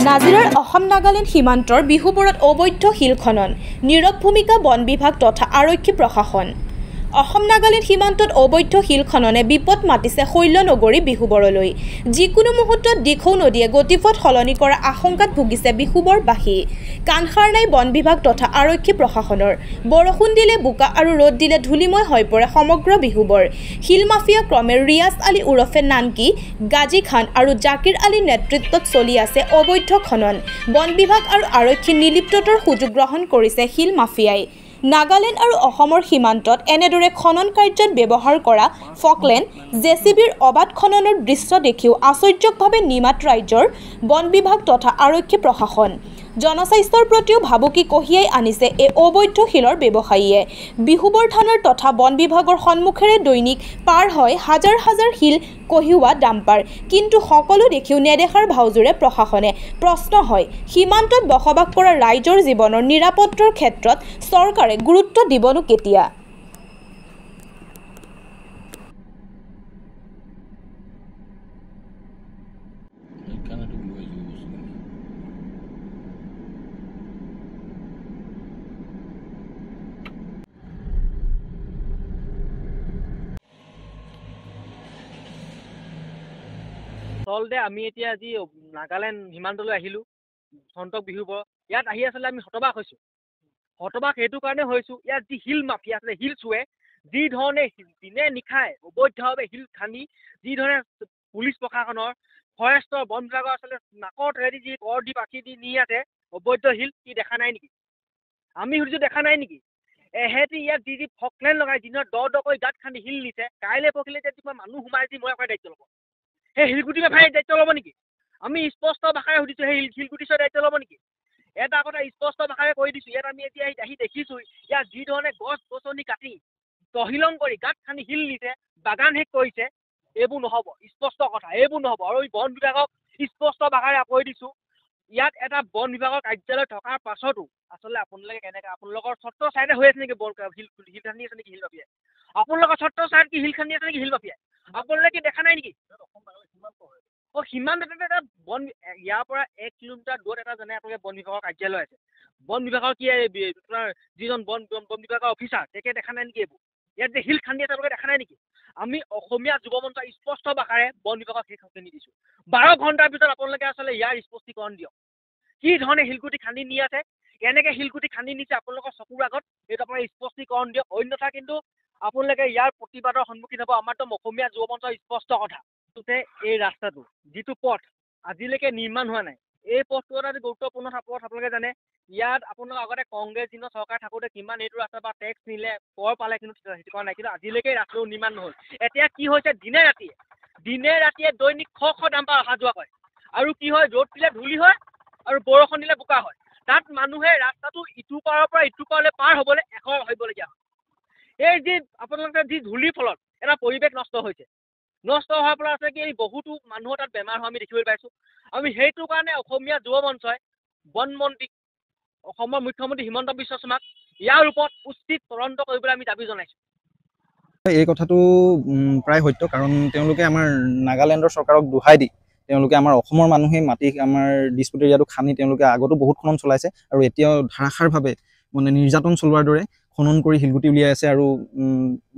নাজিৰাৰ অসম নাগালেণ্ড সীমান্তৰ বিহুপুৰত অবৈধ শিল খনন, নীৰৱ ভূমিকা বন বিভাগ তথা আৰক্ষী প্ৰশাসন। অসম নাগালেণ্ড সীমান্তত অবৈধ শিল খননে বিপদ মাতিছে শৈলনগৰী বিহুবৰলৈ। যিকোনো মুহূৰ্তত দিখৌ নদীয়ে গতিপথ সলনি কৰাৰ আশংকাত ভুগিছে বিহুবৰবাসী। কাণসাৰ নাই বন বিভাগ তথা আৰক্ষী প্ৰশাসনৰ। বৰষুণ দিলে বোকা আৰু ৰ'দ দিলে ধূলিময় হৈ পৰে সমগ্ৰ বিহুবৰ। শিল মাফিয়া ক্ৰমে ৰিয়াজ আলী ওৰফে নানকি, গাজী খান আৰু জাকিৰ আলীৰ নেতৃত্বত চলি আছে অবৈধ খনন। বন বিভাগ আৰু আৰক্ষীৰ নিলিপ্ততাৰ সুযোগ গ্ৰহণ কৰিছে শিল মাফিয়াই। নাগালেণ্ড আৰু অসমৰ সীমান্তত এনেদৰে খনন কাৰ্যত ব্যৱহাৰ কৰা ফকলেণ্ড জেচিবিৰ অবাধ খননৰ দৃশ্য দেখিও আশ্চৰ্যকভাৱে নিমাত ৰাজ্যৰ বন বিভাগ তথা আৰক্ষী প্ৰশাসন। জনস্বাস্থ্যৰ প্ৰতিও ভাবুকি কঢ়িয়াই আনিছে এই অবৈধ শিলৰ ব্যৱসায়ীয়ে। বিহুবৰ থানাৰ তথা বন বিভাগৰ সন্মুখেৰে দৈনিক পাৰ হয় হাজাৰ হাজাৰ শিল কঢ়িওৱা ডাম্পাৰ, কিন্তু সকলো দেখিও নেদেখাৰ ভাওজোৰে প্ৰশাসনে। প্ৰশ্ন হয়, সীমান্তত বসবাস কৰা ৰাইজৰ জীৱনৰ নিৰাপত্তাৰ ক্ষেত্ৰত চৰকাৰে গুৰুত্ব দিবনো কেতিয়া? আচলতে আমি এতিয়া আজি নাগালেণ্ড সীমান্তলৈ আহিলোঁ, সন্তক বিহুবৰ। ইয়াত আহি আচলতে আমি হতবাক হৈছোঁ। হতবাক সেইটো কাৰণে হৈছোঁ, ইয়াত যি শিল মাফিয়া আছিলে, শিল চুৱে, যি ধৰণে দিনে নিশাই অবৈধভাৱে শিল খান্দি, যি ধৰণে পুলিচ প্ৰশাসনৰ, ফৰেষ্টৰ, বন বিভাগৰ আচলতে নাকৰ তলেদি যি কৰ দি পাখি দি নি আছে অবৈধ শিল, কি দেখা নাই নেকি? আমি সুধিছোঁ দেখা নাই নেকি? এহেঁতি ইয়াত যি ফকলেণ্ড লগাই দিনত দকৈ গাঁত খান্দি শিল নিছে, কাইলৈ পৰহিলে যদি মানুহ সোমাই যি মই কৰা দায়িত্ব ল'ব। সেই শিলগুটি মাফিয়াই দায়িত্ব ল'ব নেকি? আমি স্পষ্ট ভাষাৰে সুধিছোঁ, সেই শিলগুটি চোৱা দায়িত্ব ল'ব নেকি? এটা কথা স্পষ্ট ভাষাৰে কৈ দিছোঁ, ইয়াত আমি এতিয়া আহি দেখিছোঁ, ইয়াত যি ধৰণে গছ গছনি কাটি তহিলং কৰি গাঁত খান্দি শিল নিছে, বাগান শেষ কৰিছে, এইবোৰ নহ'ব। স্পষ্ট কথা, এইবোৰ নহ'ব। আৰু এই বন বিভাগক স্পষ্ট ভাষাৰে কৈ দিছোঁ, ইয়াত এটা বন বিভাগৰ কাৰ্যালয় থকাৰ পাছতো আচলতে আপোনালোকে কেনেকৈ, আপোনালোকৰ ছত্ৰ ছাইডে হৈ আছে নেকি শিল খান্দি আছে নেকি শিল মাফিয়াই? আপোনালোকৰ ছত্ৰ ছাইড কি শিল খান্দি আছে নেকি শিল মাফিয়াই? আপোনালোকে দেখা নাই নেকি? সীমান্ত এটা বন, ইয়াৰ পৰা 1 কিলোমিটাৰ দূৰত এটা যেনে আপোনালোকে বন বিভাগৰ কাৰ্যালয় আছে। বন বিভাগৰ কি আপোনাৰ যিজন বন বিভাগৰ অফিচাৰ, তেখেতে দেখা নাই নেকি এইবোৰ? ইয়াত যে শিল খান্দি আছে আপোনালোকে দেখা নাই নেকি? আমি অসমীয়া যুৱ মঞ্চ স্পষ্ট ভাষাৰে বন বিভাগক সেই খান্দি দিছোঁ। 12 ঘণ্টাৰ ভিতৰত আপোনালোকে আচলতে ইয়াৰ স্পষ্টীকৰণ দিয়ক। কি ধৰণে শিলগুটি খান্দি নি আছে, কেনেকৈ শিলগুটি খান্দি নিছে আপোনালোকৰ চকুৰ আগত, এইটো আপোনালোকে স্পষ্টীকৰণ দিয়ক। অন্যথা কিন্তু আপোনালোকে ইয়াৰ প্ৰতিবাদৰ সন্মুখীন হ'ব। আমাৰতো অসমীয়া যুৱ মঞ্চৰ স্পষ্ট কথা। এই ৰাস্তাটো যিটো পথ আজিলৈকে নিৰ্মাণ হোৱা নাই, এই পথটো এটা গুৰুত্বপূৰ্ণ পথ। আপোনালোকে জানে, ইয়াত আপোনালোকৰ আগতে কংগ্ৰেছ দিনৰ চৰকাৰ থাকোঁতে কিমান এইটো ৰাস্তা বা টেক্স নিলে, কৰ পালে, কিন্তু সেইটো কৰা নাই। কিন্তু আজিলৈকে ৰাস্তাটো নিৰ্মাণ নহ'ল। এতিয়া কি হৈছে, দিনে ৰাতিয়ে দৈনিক শ ডাম্পাৰ অহা যোৱা কৰে। আৰু কি হয়, ৰ'দ দিলে ধূলি হয় আৰু বৰষুণ দিলে বোকা হয়। তাত মানুহে ৰাস্তাটো ইটো পাৰৰ পৰা ইটো পাৰলৈ পাৰ হ'বলৈ হ'বলগীয়া হয়। এই যি আপোনালোকে যি ধূলিৰ ফলত এটা পৰিৱেশ নষ্ট হৈছে, নষ্ট হোৱাৰ ফলত আছে কি, বহুতো মানুহৰ তাত বেমাৰ হোৱা আমি দেখিবলৈ পাইছোঁ। আমি সেইটো কাৰণে অসমীয়া যুৱ মঞ্চই বন মন্ত্ৰীক, অসমৰ মুখ্যমন্ত্ৰী হিমন্ত বিশ্ব শৰ্মাক ইয়াৰ ওপৰত উচিত তদন্ত কৰিবলৈ আমি দাবী জনাইছোঁ। এই কথাটো প্ৰায় সত্য, কাৰণ তেওঁলোকে আমাৰ নাগালেণ্ডৰ চৰকাৰক দোহাই দি তেওঁলোকে আমাৰ অসমৰ মানুহে মাটি আমাৰ ডিছপুট এৰিয়াটো খান্দি তেওঁলোকে আগতো বহুত খনন চলাইছে আৰু এতিয়াও ধাৰাসাৰভাৱে মানে নিৰ্যাতন চলোৱাৰ দৰে খনন কৰি শিলগুটি উলিয়াই আছে। আৰু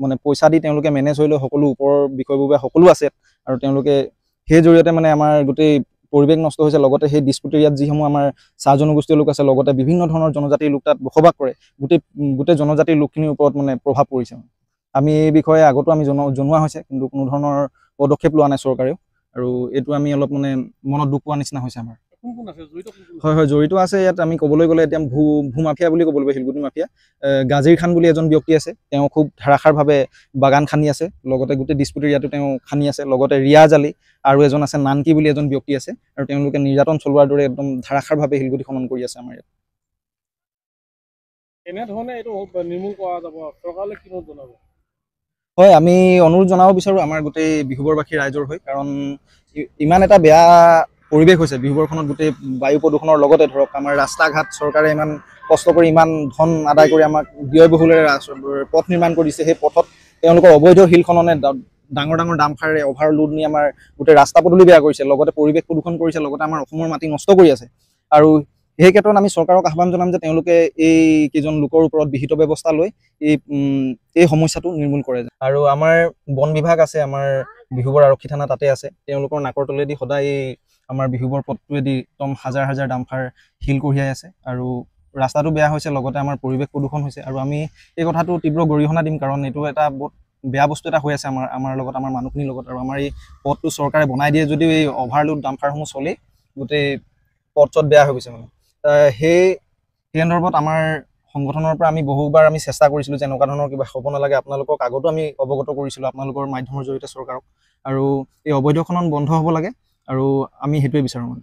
মানে পইচা দি তেওঁলোকে মেনেজ হৈ লৈ সকলো ওপৰৰ বিষয়ববীয়া সকলো আছে, আৰু তেওঁলোকে সেই জৰিয়তে মানে আমাৰ গোটেই পৰিৱেশ নষ্ট হৈছে। লগতে সেই ডিছপুট এৰিয়াত যিসমূহ আমাৰ চাহ জনগোষ্ঠীয় লোক আছে, লগতে বিভিন্ন ধৰণৰ জনজাতিৰ লোক তাত বসবাস কৰে, গোটেই জনজাতিৰ লোকখিনিৰ ওপৰত মানে প্ৰভাৱ পৰিছে। আমি এই বিষয়ে আগতো আমি জনোৱা হৈছে, কিন্তু কোনো ধৰণৰ পদক্ষেপ লোৱা নাই চৰকাৰেও, আৰু এইটো আমি অলপ মানে মনত দুখ পোৱা নিচিনা হৈছে আমাৰ। হয়, জড়িত আছে ইয়াত। আমি ক'বলৈ গ'লে এতিয়া ভূ মাফিয়া বুলি ক'ব লাগিব, শিলগুটি মাফিয়া। গাজীৰ খান বুলি এজন ব্যক্তি আছে, তেওঁ খুব ধাৰাসাৰভাৱে বাগান খান্দি আছে, লগতে গোটেই ডিছপুট এৰিয়াটো তেওঁ খান্দি আছে। লগতে ৰিয়াজ আলী আৰু এজন আছে নানকি বুলি এজন ব্যক্তি আছে, আৰু তেওঁলোকে নিৰ্যাতন চলোৱাৰ দৰে একদম ধাৰাসাৰভাৱে শিলগুটি খনন কৰি আছে আমাৰ ইয়াত। এনেধৰণে এইটো নিৰ্মূল কৰা যাব, চৰকাৰলৈ কি জনাব? হয়, আমি অনুৰোধ জনাব বিচাৰোঁ আমাৰ গোটেই বিহুবৰবাসী ৰাইজৰ হৈ, কাৰণ ইমান এটা বেয়া পৰিৱেশ হৈছে বিহুবৰখনত। গোটেই বায়ু প্ৰদূষণৰ লগতে ধৰক আমাৰ ৰাস্তা ঘাট চৰকাৰে ইমান কষ্ট কৰি ইমান ধন আদায় কৰি আমাক ব্যয়বহুলেৰে পথ নিৰ্মাণ কৰিছে। সেই পথত তেওঁলোকৰ অবৈধ শিল খননে ডাঙৰ ডাঙৰ ডাম্পাৰে অভাৰলোড নি আমাৰ গোটেই ৰাস্তা পদূলি বেয়া কৰিছে, লগতে পৰিৱেশ প্ৰদূষণ কৰিছে, লগতে আমাৰ অসমৰ মাটি নষ্ট কৰি আছে। আৰু সেই ক্ষেত্ৰত আমি চৰকাৰক আহ্বান জনাম যে তেওঁলোকে এই কেইজন লোকৰ ওপৰত বিহিত ব্যৱস্থা লৈ এই সমস্যাটো নিৰ্মূল কৰে। আৰু আমাৰ বন বিভাগ আছে, আমাৰ বিহুবৰ আৰক্ষী থানা তাতে আছে, তেওঁলোকৰ নাকৰ তলেদি সদায় আমাৰ বিহুবৰ পথটোৱেদি একদম হাজাৰ হাজাৰ ডাম্পাৰ শিল কঢ়িয়াই আছে আৰু ৰাস্তাটো বেয়া হৈছে, লগতে আমাৰ পৰিৱেশ প্ৰদূষণ হৈছে। আৰু আমি এই কথাটো তীব্ৰ গৰিহণা দিম, কাৰণ এইটো এটা বহুত বেয়া বস্তু এটা হৈ আছে আমাৰ লগত, আমাৰ মানুহখিনিৰ লগত। আৰু আমাৰ এই পথটো চৰকাৰে বনাই দিয়ে যদিও এই অভাৰলোড ডাম্পাৰসমূহ চলি গোটেই পথ বেয়া হৈ গৈছে মানে। সেই সন্দৰ্ভত আমাৰ সংগঠনৰ পৰা আমি বহুবাৰ আমি চেষ্টা কৰিছিলোঁ যে এনেকুৱা ধৰণৰ কিবা হ'ব নালাগে, আপোনালোকক আগতো আমি অৱগত কৰিছিলোঁ আপোনালোকৰ মাধ্যমৰ জৰিয়তে চৰকাৰক, আৰু এই অবৈধ খনন বন্ধ হ'ব লাগে আৰু আমি সেইটোৱে বিচাৰোঁ মানে।